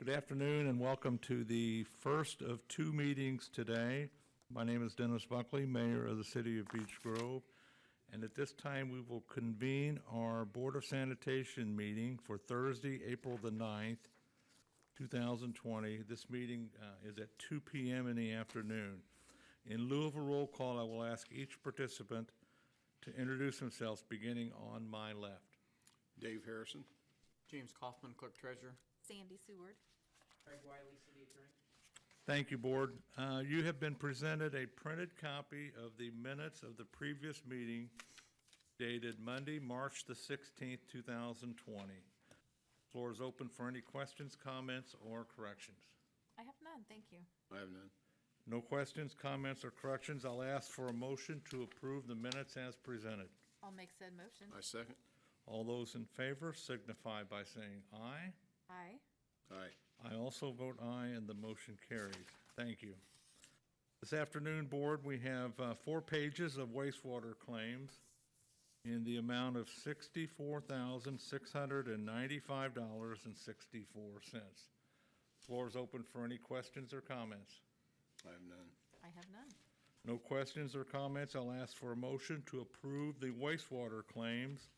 Good afternoon and welcome to the first of two meetings today. My name is Dennis Buckley, Mayor of the City of Beech Grove. And at this time, we will convene our Board of Sanitation meeting for Thursday, April the 9th, 2020. This meeting is at 2 p.m. in the afternoon. In lieu of a roll call, I will ask each participant to introduce themselves, beginning on my left. Dave Harrison. James Kaufman, Clerk Treasurer. Sandy Seward. Craig Wiley, City Attorney. Thank you, Board. You have been presented a printed copy of the minutes of the previous meeting dated Monday, March the 16th, 2020. Floor is open for any questions, comments, or corrections. I have none, thank you. I have none. No questions, comments, or corrections. I'll ask for a motion to approve the minutes as presented. I'll make said motion. I second. All those in favor signify by saying aye. Aye. Aye. I also vote aye, and the motion carries. Thank you. This afternoon, Board, we have 4 pages of wastewater claims in the amount of $64,695.64. Floor is open for any questions or comments. I have none. I have none. No questions or comments. I'll ask for a motion to approve the wastewater claims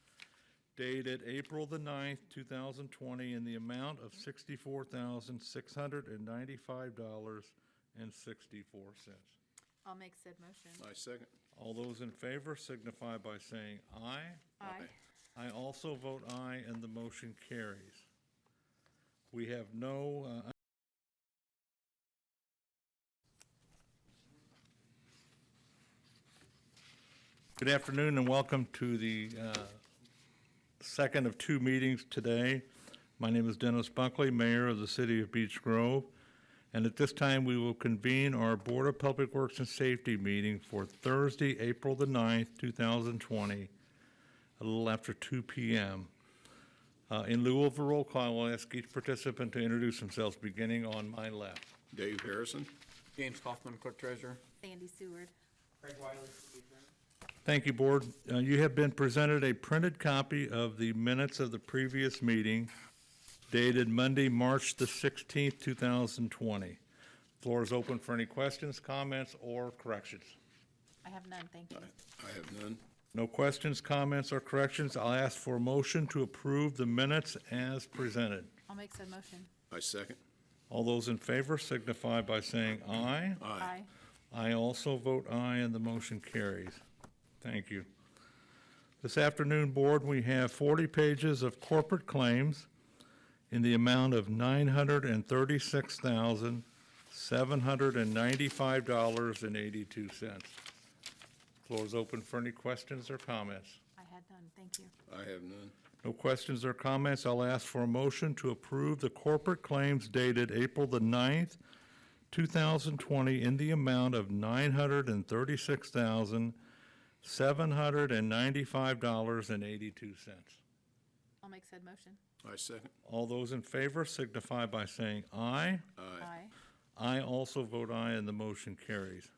dated April the 9th, 2020 in the amount of $64,695.64. I'll make said motion. I second. All those in favor signify by saying aye. Aye. I also vote aye, and the motion carries. We have no Good afternoon and welcome to the second of two meetings today. My name is Dennis Buckley, Mayor of the City of Beech Grove. And at this time, we will convene our Board of Public Works and Safety meeting for Thursday, April the 9th, 2020, a little after 2 p.m. In lieu of a roll call, I will ask each participant to introduce themselves, beginning on my left. Dave Harrison. James Kaufman, Clerk Treasurer. Sandy Seward. Craig Wiley, City Attorney. Thank you, Board. You have been presented a printed copy of the minutes of the previous meeting dated Monday, March the 16th, 2020. Floor is open for any questions, comments, or corrections. I have none, thank you. I have none. No questions, comments, or corrections. I'll ask for a motion to approve the minutes as presented. I'll make said motion. I second. All those in favor signify by saying aye. Aye. I also vote aye, and the motion carries. Thank you. This afternoon, Board, we have 40 pages of corporate claims in the amount of $936,795.82. Floor is open for any questions or comments. I had none, thank you. I have none. No questions or comments. I'll ask for a motion to approve the corporate claims dated April the 9th, 2020 in the amount of $936,795.82. I'll make said motion. I second. All those in favor signify by saying aye. Aye. I also vote aye, and the motion carries.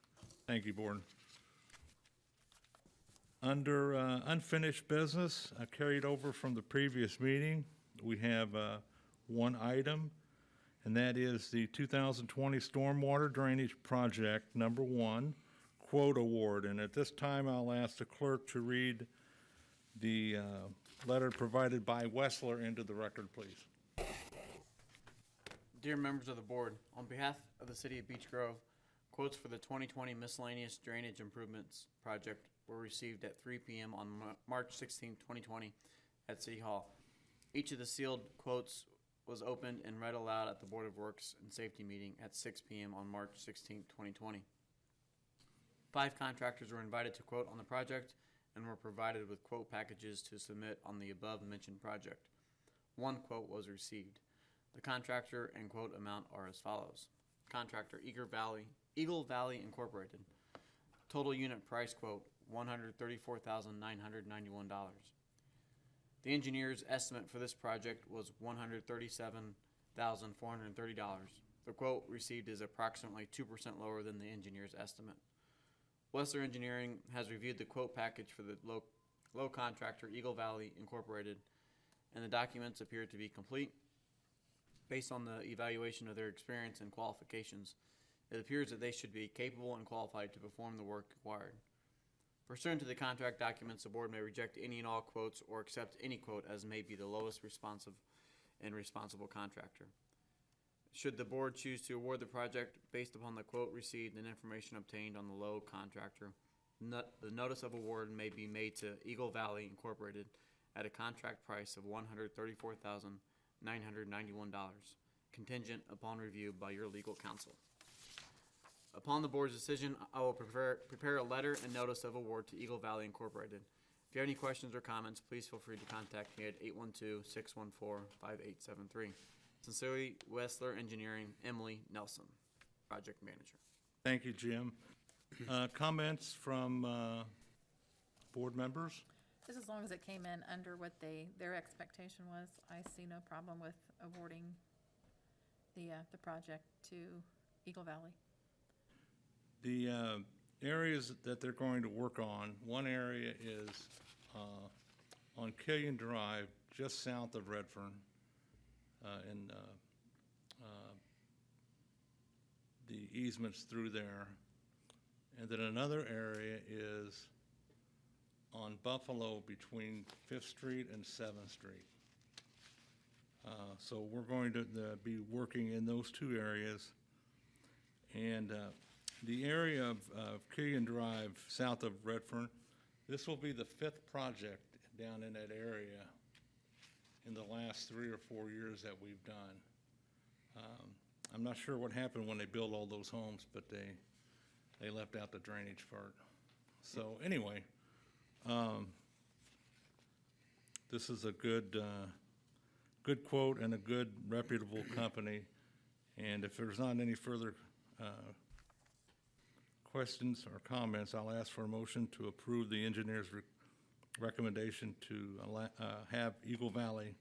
Thank you, Board. Under unfinished business carried over from the previous meeting, we have one item, and that is the 2020 Stormwater Drainage Project number 1 quote award. And at this time, I'll ask the clerk to read the letter provided by Wessler into the record, please. Dear members of the board, on behalf of the City of Beech Grove, quotes for the 2020 Miscellaneous Drainage Improvements Project were received at 3 p.m. on March 16, 2020 at City Hall. Each of the sealed quotes was opened and read aloud at the Board of Works and Safety meeting at 6 p.m. on March 16, 2020. 5 contractors were invited to quote on the project and were provided with quote packages to submit on the above-mentioned project. 1 quote was received. The contractor and quote amount are as follows. Contractor Eagle Valley Incorporated. Total unit price quote, $134,991. The engineer's estimate for this project was $137,430. The quote received is approximately 2% lower than the engineer's estimate. Wessler Engineering has reviewed the quote package for the low contractor Eagle Valley Incorporated, and the documents appear to be complete. Based on the evaluation of their experience and qualifications, it appears that they should be capable and qualified to perform the work required. Pursuant to the contract documents, the board may reject any and all quotes or accept any quote as may be the lowest responsive and responsible contractor. Should the board choose to award the project based upon the quote received and information obtained on the low contractor, the notice of award may be made to Eagle Valley Incorporated at a contract price of $134,991, contingent upon review by your legal counsel. Upon the board's decision, I will prepare a letter and notice of award to Eagle Valley Incorporated. If you have any questions or comments, please feel free to contact me at 812-614-5873. Sincerely, Westler Engineering, Emily Nelson, Project Manager. Thank you, Jim. Comments from board members? Just as long as it came in under what their expectation was, I see no problem with awarding the project to Eagle Valley. The areas that they're going to work on, one area is on Killian Drive, just south of Redfern, and the easements through there. And then another area is on Buffalo between 5th Street and 7th Street. So we're going to be working in those two areas. And the area of Killian Drive, south of Redfern, this will be the 5th project down in that area in the last 3 or 4 years that we've done. I'm not sure what happened when they built all those homes, but they left out the drainage part. So anyway, this is a good quote and a good reputable company. And if there's not any further questions or comments, I'll ask for a motion to approve the engineer's recommendation to have Eagle Valley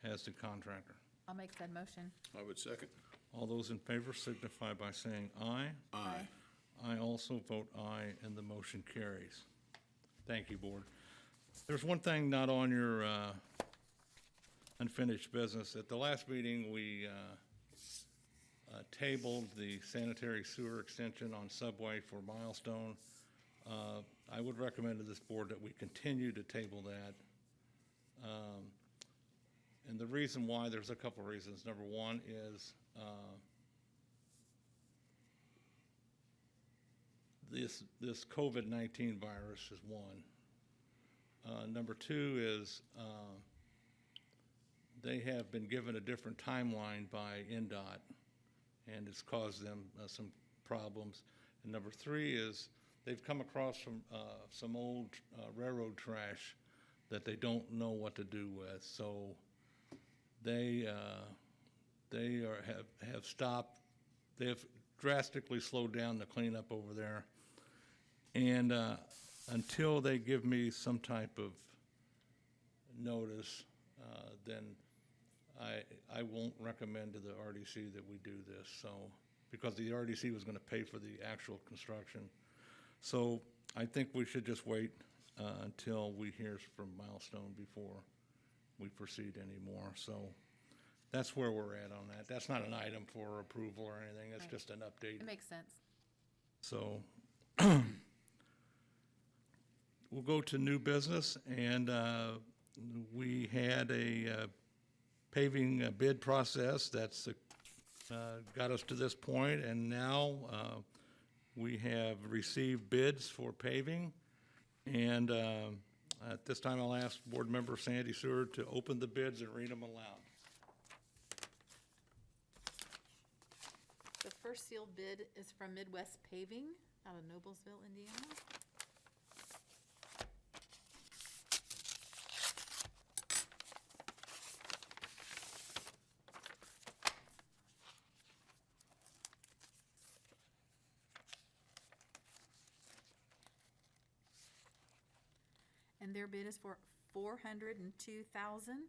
as the contractor. I'll make said motion. I would second. All those in favor signify by saying aye. Aye. I also vote aye, and the motion carries. Thank you, Board. There's one thing not on your unfinished business. At the last meeting, we tabled the sanitary sewer extension on Subway for Milestone. I would recommend to this board that we continue to table that. And the reason why, there's a couple reasons. Number one is this COVID-19 virus is one. Number two is they have been given a different timeline by NDOT, and it's caused them some problems. And number three is they've come across some old railroad trash that they don't know what to do with. So they have stopped. They have drastically slowed down the cleanup over there. And until they give me some type of notice, then I won't recommend to the RDC that we do this. So, because the RDC was going to pay for the actual construction. So I think we should just wait until we hear from Milestone before we proceed anymore. So that's where we're at on that. That's not an item for approval or anything. It's Right. just an update. It makes sense. So we'll go to new business, and we had a paving bid process that's got us to this point, and now we have received bids for paving. And at this time, I'll ask Board Member Sandy Seward to open the bids and read them aloud. The first sealed bid is from Midwest Paving out of Noblesville, Indiana. And their bid is for $402,695.50.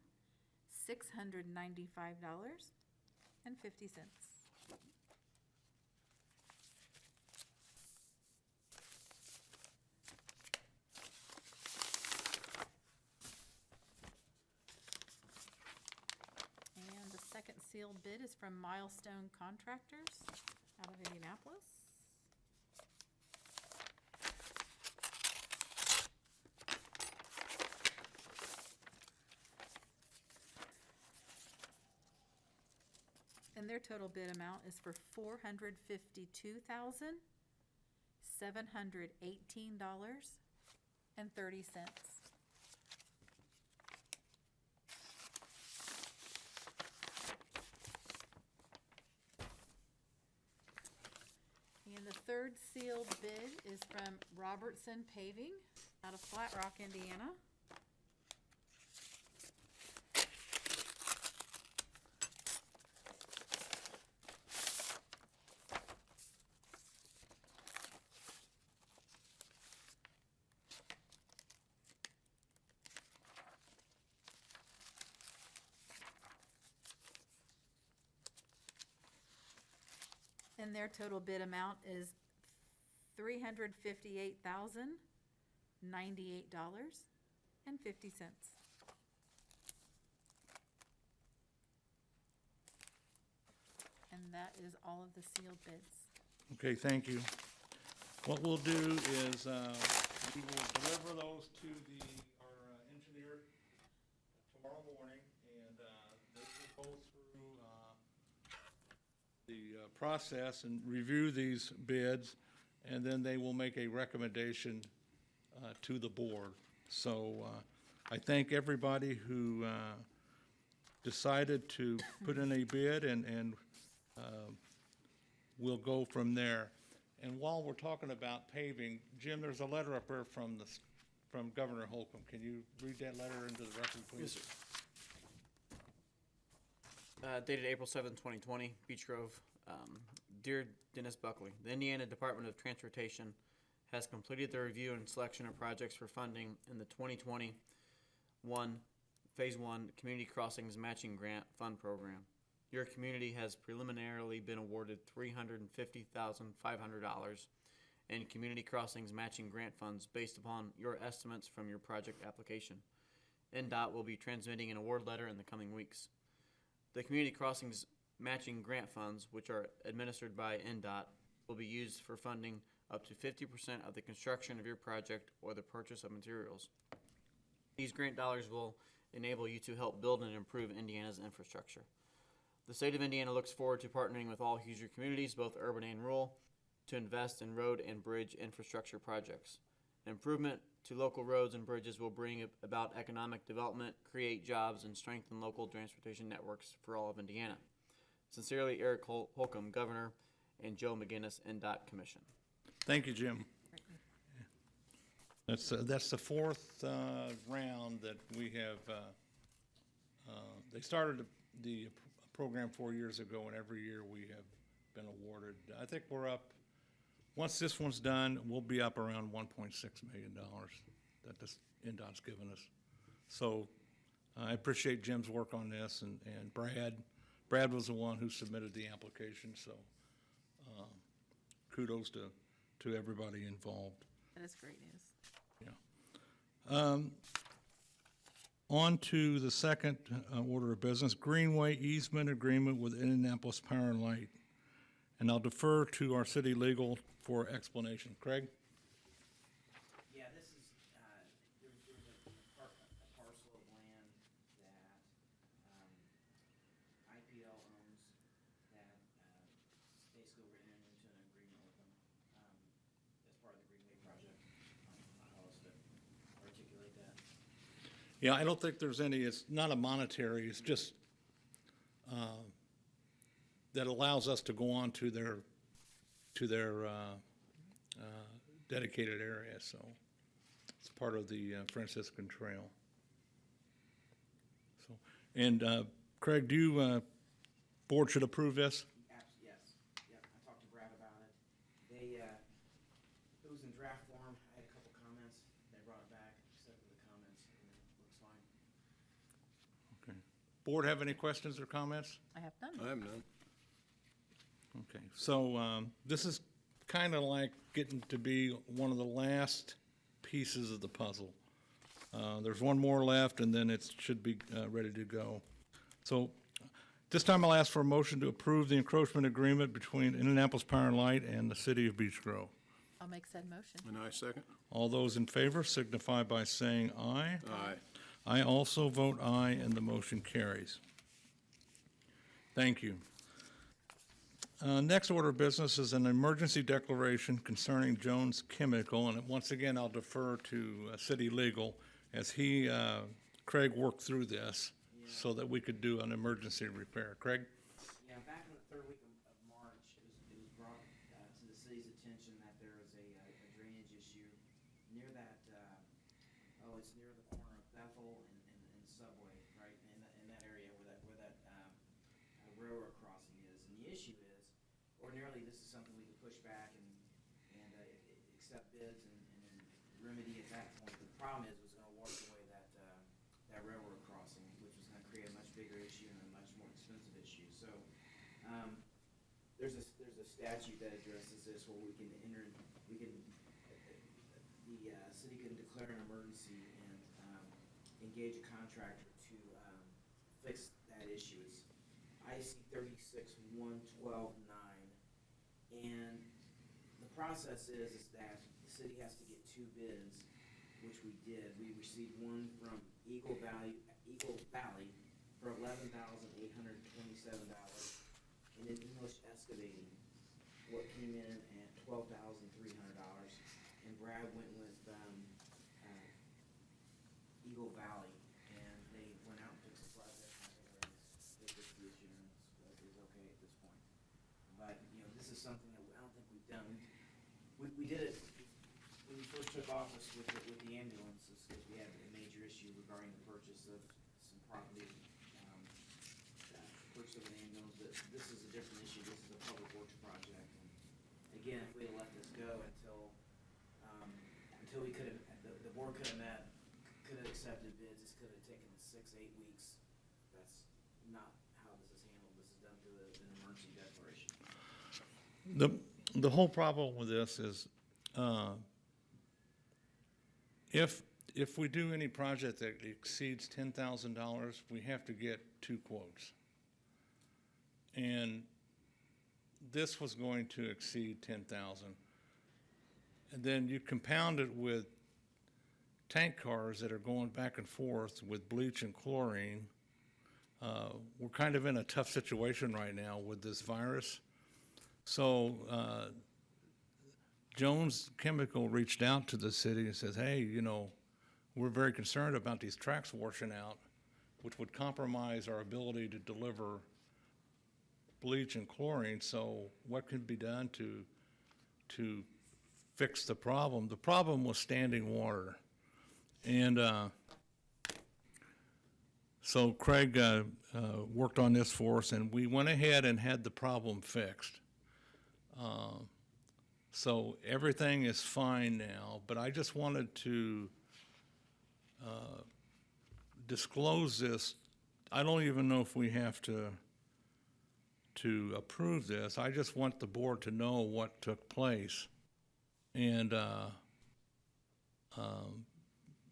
And the second sealed bid is from Milestone Contractors out of Indianapolis. And their total bid amount is for $452,718.30. And the third sealed bid is from Robertson Paving out of Flat Rock, Indiana. And their total bid amount is $358,098.50. And that is all of the sealed bids. Okay, thank you. What we'll do is, we will deliver those to our engineer tomorrow morning, and they will go through the process and review these bids, and then they will make a recommendation to the board. So I thank everybody who decided to put in a bid, and we'll go from there. And while we're talking about paving, Jim, there's a letter up there from Governor Holcomb. Can you read that letter into the record, please? Yes, sir. Dated April 7th, 2020, Beech Grove. Dear Dennis Buckley, the Indiana Department of Transportation has completed the review and selection of projects for funding in the 2021 Phase 1 Community Crossings Matching Grant Fund Program. Your community has preliminarily been awarded $350,500 in Community Crossings Matching Grant Funds based upon your estimates from your project application. NDOT will be transmitting an award letter in the coming weeks. The Community Crossings Matching Grant Funds, which are administered by NDOT, will be used for funding up to 50% of the construction of your project or the purchase of materials. These grant dollars will enable you to help build and improve Indiana's infrastructure. The state of Indiana looks forward to partnering with all Hoosier communities, both urban and rural, to invest in road and bridge infrastructure projects. Improvement to local roads and bridges will bring about economic development, create jobs, and strengthen local transportation networks for all of Indiana. Sincerely, Eric Holcomb, Governor, and Joe McGinnis, NDOT Commission. Thank you, Jim. That's the fourth round that we have. They started the program 4 years ago, and every year we have been awarded. I think we're up, once this one's done, we'll be up around $1.6 million that this NDOT's given us. So I appreciate Jim's work on this, and Brad was the one who submitted the application, so kudos to everybody involved. That is great news. Yeah. On to the second order of business, Greenway easement agreement with Indianapolis Power and Light. And I'll defer to our city legal for explanation. Craig? Yeah, this is, there's a parcel of land that, IPL owns that, basically we're entering into an agreement with them, as part of the Greenway project. How else to articulate that? Yeah, I don't think there's any, it's not a monetary, it's just that allows us to go on to their dedicated area, so it's part of the Franciscan Trail. So, and Craig, do you, board should approve this? Yes, yep, I talked to Brad about it. They, it was in draft form, I had a couple comments, they brought it back, accepted the comments, and it looks fine. Okay. Board have any questions or comments? I have none. I have none. Okay, so this is kind of like getting to be one of the last pieces of the puzzle. There's one more left, and then it should be ready to go. So This time I'll ask for a motion to approve the encroachment agreement between Indianapolis Power and Light and the city of Beech Grove. I'll make said motion. And I second. All those in favor signify by saying aye. Aye. I also vote aye, and the motion carries. Thank you. Next order of business is an emergency declaration concerning Jones Chemical, and once again, I'll defer to city legal as Craig worked through this so that we could do an emergency repair. Craig? Yeah, back in the third week of March, it was brought to the city's attention that there is a drainage issue near that, it's near the corner of Bethel and Subway, right, in that area where that railroad crossing is. And the issue is, ordinarily, this is something we could push back and accept bids and remedy at that point. The problem is, it was gonna wash away that railroad crossing, which was gonna create a much bigger issue and a much more expensive issue. So, there's a statute that addresses this where the city can declare an emergency and engage a contractor to fix that issue. It's IC 36-112-9, and the process is that the city has to get 2 bids, which we did. We received one from Eagle Valley for $11,827, and then English Excavating, what came in at $12,300, and Brad went with Eagle Valley, and they went out and fixed the project. I think everything's the issue is okay at this point. But, this is something that I don't think we've done. We did it when we first took office with the ambulances, because we had a major issue regarding the purchase of some property, purchase of an ambulance. But this is a different issue. This is a public works project. And again, if we had let this go until we could have, the board could have met, could have accepted bids, this could have taken 6-8 weeks. That's not how this is handled. This is done through an emergency declaration. The whole problem with this is if we do any project that exceeds $10,000, we have to get 2 quotes. And this was going to exceed 10,000. And then you compound it with tank cars that are going back and forth with bleach and chlorine. We're kind of in a tough situation right now with this virus. So Jones Chemical reached out to the city and says, hey, we're very concerned about these tracks washing out, which would compromise our ability to deliver bleach and chlorine. So what can be done to fix the problem? The problem was standing water. And so Craig worked on this for us, and we went ahead and had the problem fixed. So everything is fine now, but I just wanted to disclose this. I don't even know if we have to approve this. I just want the board to know what took place. And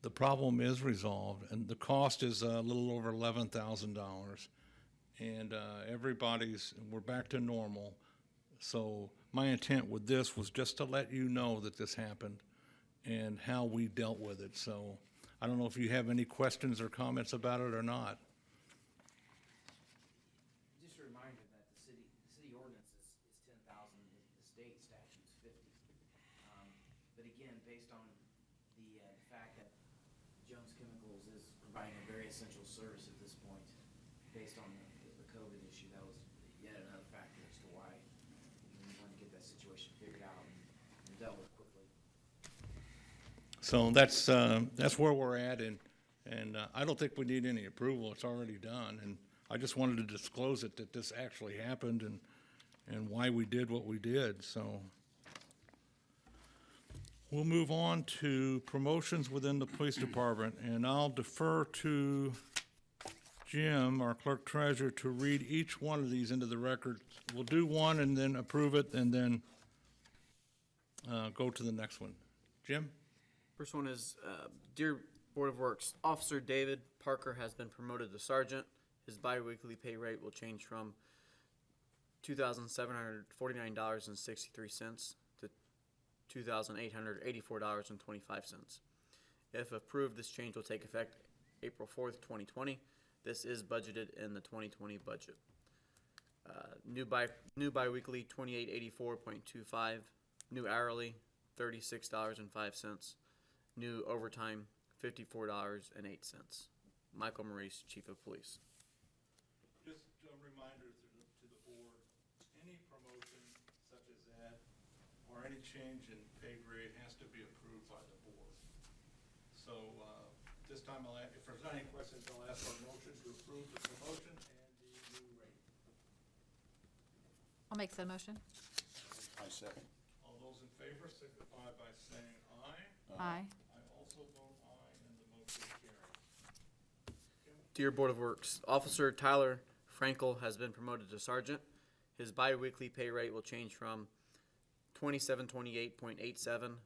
the problem is resolved, and the cost is a little over $11,000. And we're back to normal. So my intent with this was just to let you know that this happened and how we dealt with it. So I don't know if you have any questions or comments about it or not. Just a reminder that the city ordinance is 10,000, the state statute's 50. But again, based on the fact that Jones Chemicals is providing a very essential service at this point, based on the COVID issue, that was yet another factor as to why we want to get that situation figured out and dealt with quickly. So that's where we're at, and I don't think we need any approval. It's already done, and I just wanted to disclose it, that this actually happened and why we did what we did. So we'll move on to promotions within the police department, and I'll defer to Jim, our clerk treasurer, to read each one of these into the record. We'll do one and then approve it, and then go to the next one. Jim? First one is, Dear Board of Works, Officer David Parker has been promoted to sergeant, His biweekly pay rate will change from $2,749.63 to $2,884.25. If approved, this change will take effect April 4th, 2020. This is budgeted in the 2020 budget. New biweekly, $28.84.25. New hourly, $36.05. New overtime, $54.08. Michael Maurice, Chief of Police. Just a reminder to the board, any promotion such as that, or any change in pay grade has to be approved by the board. So, this time, if there's any questions, I'll ask for a motion to approve the promotion and the new rate. I'll make said motion. I second. All those in favor signify by saying aye. Aye. I also vote aye, and the motion carries. Dear Board of Works, Officer Tyler Frankel has been promoted to sergeant. His biweekly pay rate will change from $27.28.87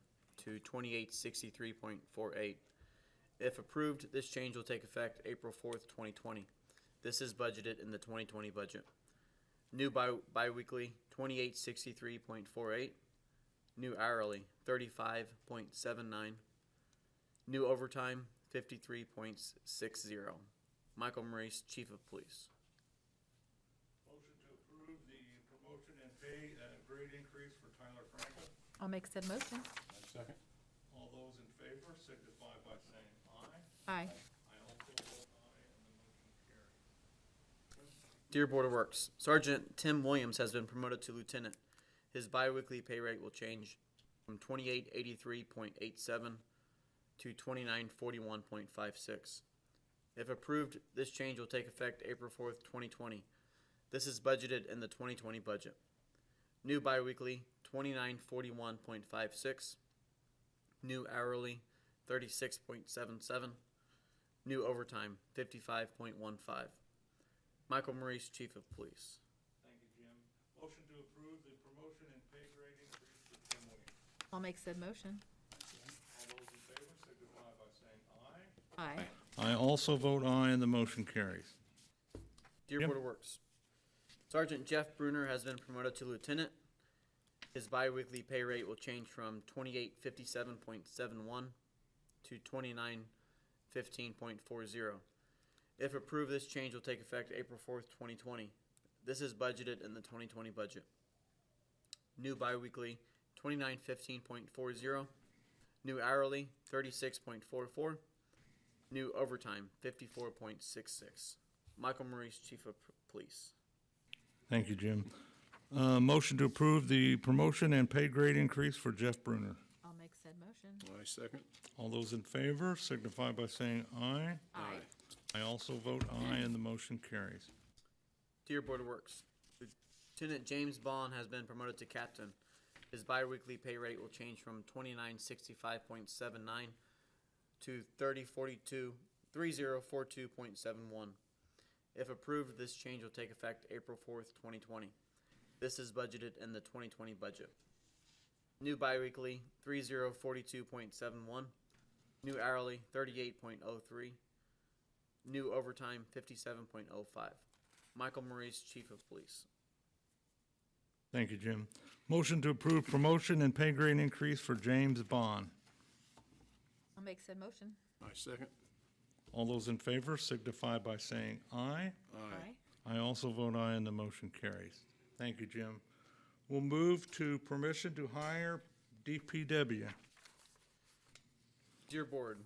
to $28.63.48. If approved, this change will take effect April 4th, 2020. This is budgeted in the 2020 budget. New biweekly, $28.63.48. New hourly, $35.79. New overtime, $53.60. Michael Maurice, Chief of Police. Motion to approve the promotion and pay grade increase for Tyler Frankel. I'll make said motion. I second. All those in favor signify by saying aye. Aye. I also vote aye, and the motion carries. Dear Board of Works, Sergeant Tim Williams has been promoted to lieutenant. His biweekly pay rate will change from $28.83.87 to $29.41.56. If approved, this change will take effect April 4th, 2020. This is budgeted in the 2020 budget. New biweekly, $29.41.56. New hourly, $36.77. New overtime, $55.15. Michael Maurice, Chief of Police. Thank you, Jim. Motion to approve the promotion and pay grade increase for Tim Williams. I'll make said motion. All those in favor signify by saying aye. Aye. I also vote aye, and the motion carries. Dear Jim? Board of Works, Sergeant Jeff Bruner has been promoted to lieutenant. His biweekly pay rate will change from $28.57.71 to $29.15.40. If approved, this change will take effect April 4th, 2020. This is budgeted in the 2020 budget. New biweekly, $29.15.40. New hourly, $36.44. New overtime, $54.66. Michael Maurice, Chief of Police. Thank you, Jim. Motion to approve the promotion and pay grade increase for Jeff Bruner. I'll make said motion. I second. All those in favor signify by saying aye. Aye. I also vote aye, and the motion carries. Dear Board of Works, Lieutenant James Bond has been promoted to captain. His biweekly pay rate will change from $29.65.79 to $30.42.71. If approved, this change will take effect April 4th, 2020. This is budgeted in the 2020 budget. New biweekly, $30.42.71. New hourly, $38.03. New overtime, $57.05. Michael Maurice, Chief of Police. Thank you, Jim. Motion to approve promotion and pay grade increase for James Bond. I'll make said motion. I second. All those in favor signify by saying aye. Aye. I also vote aye, and the motion carries. Thank you, Jim. We'll move to permission to hire DPW. Dear Board,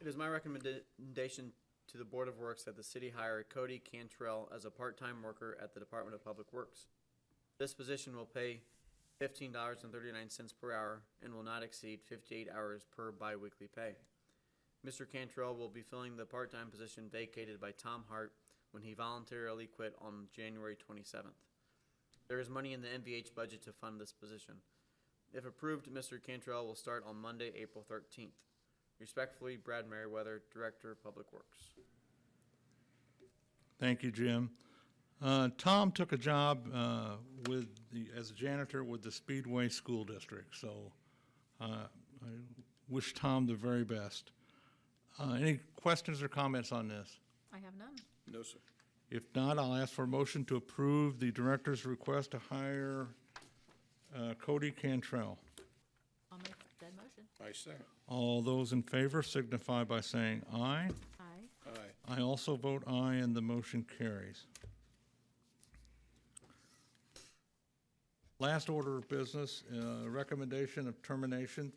it is my recommendation to the Board of Works that the city hire Cody Cantrell as a part-time worker at the Department of Public Works. This position will pay $15.39 per hour and will not exceed 58 hours per biweekly pay. Mr. Cantrell will be filling the part-time position vacated by Tom Hart when he voluntarily quit on January 27th. There is money in the MVH budget to fund this position. If approved, Mr. Cantrell will start on Monday, April 13th. Respectfully, Brad Merriweather, Director of Public Works. Thank you, Jim. Tom took a job as a janitor with the Speedway School District, so I wish Tom the very best. Any questions or comments on this? I have none. No, sir. If not, I'll ask for a motion to approve the director's request to hire Cody Cantrell. I'll make that motion. I second. All those in favor signify by saying aye. Aye. Aye. I also vote aye, and the motion carries. Last order of business, recommendation of termination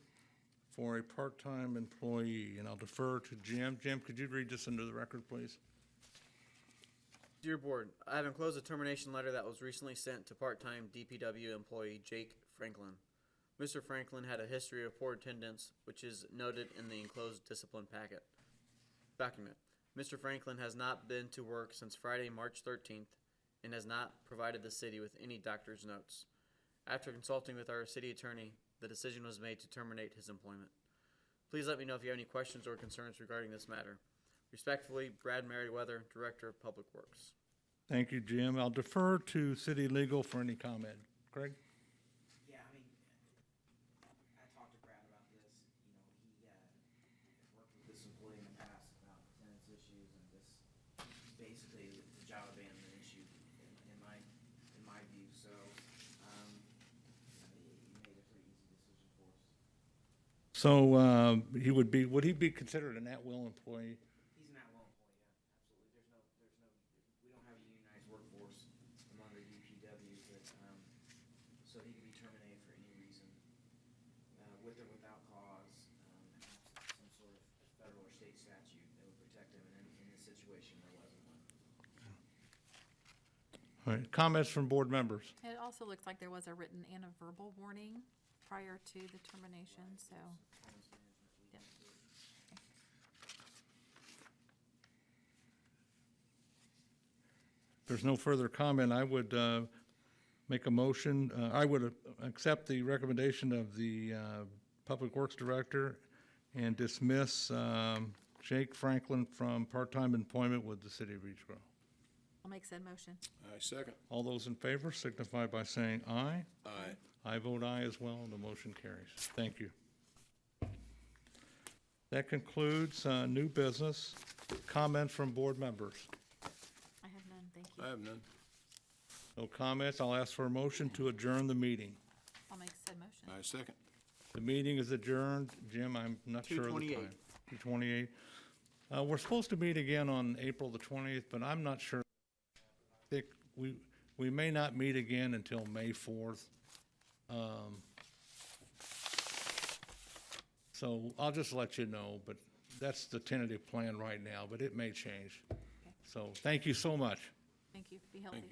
for a part-time employee, and I'll defer to Jim. Jim, could you read this into the record, please? Dear Board, I have enclosed a termination letter that was recently sent to part-time DPW employee Jake Franklin. Mr. Franklin had a history of poor attendance, which is noted in the enclosed discipline document. Mr. Franklin has not been to work since Friday, March 13th, and has not provided the city with any doctor's notes. After consulting with our city attorney, the decision was made to terminate his employment. Please let me know if you have any questions or concerns regarding this matter. Respectfully, Brad Merriweather, Director of Public Works. Thank you, Jim. I'll defer to city legal for any comment. Craig? Yeah, I mean, I talked to Brad about this, you know, he, has worked with this employee in the past about attendance issues and this, basically the job abandonment issue in my view, so, you know, he made a pretty easy decision for us. So would he be considered an at-will employee? He's an at-will employee, yeah, absolutely. We don't have a unionized workforce among the DPW, but, so he could be terminated for any reason, with or without cause, absent some sort of federal or state statute that would protect him, and in this situation, there wasn't one. All right, comments from board members? It also looks like there was a written and a verbal warning prior to the termination, so. Yep. If there's no further comment, I would make a motion. I would accept the recommendation of the Public Works Director and dismiss Jake Franklin from part-time employment with the City of Beech Grove. I'll make said motion. I second. All those in favor signify by saying aye. Aye. I vote aye as well, and the motion carries. Thank you. That concludes new business. Comments from board members? I have none, thank you. I have none. No comments. I'll ask for a motion to adjourn the meeting. I'll make said motion. I second. The meeting is adjourned. Jim, I'm not sure of the 2:28. time. 2:28. We're supposed to meet again on April the 20th, but I'm not sure. I think we may not meet again until May 4th. So I'll just let you know, but that's the tentative plan right now, but it may change. So thank you so much. Thank you, be healthy. you.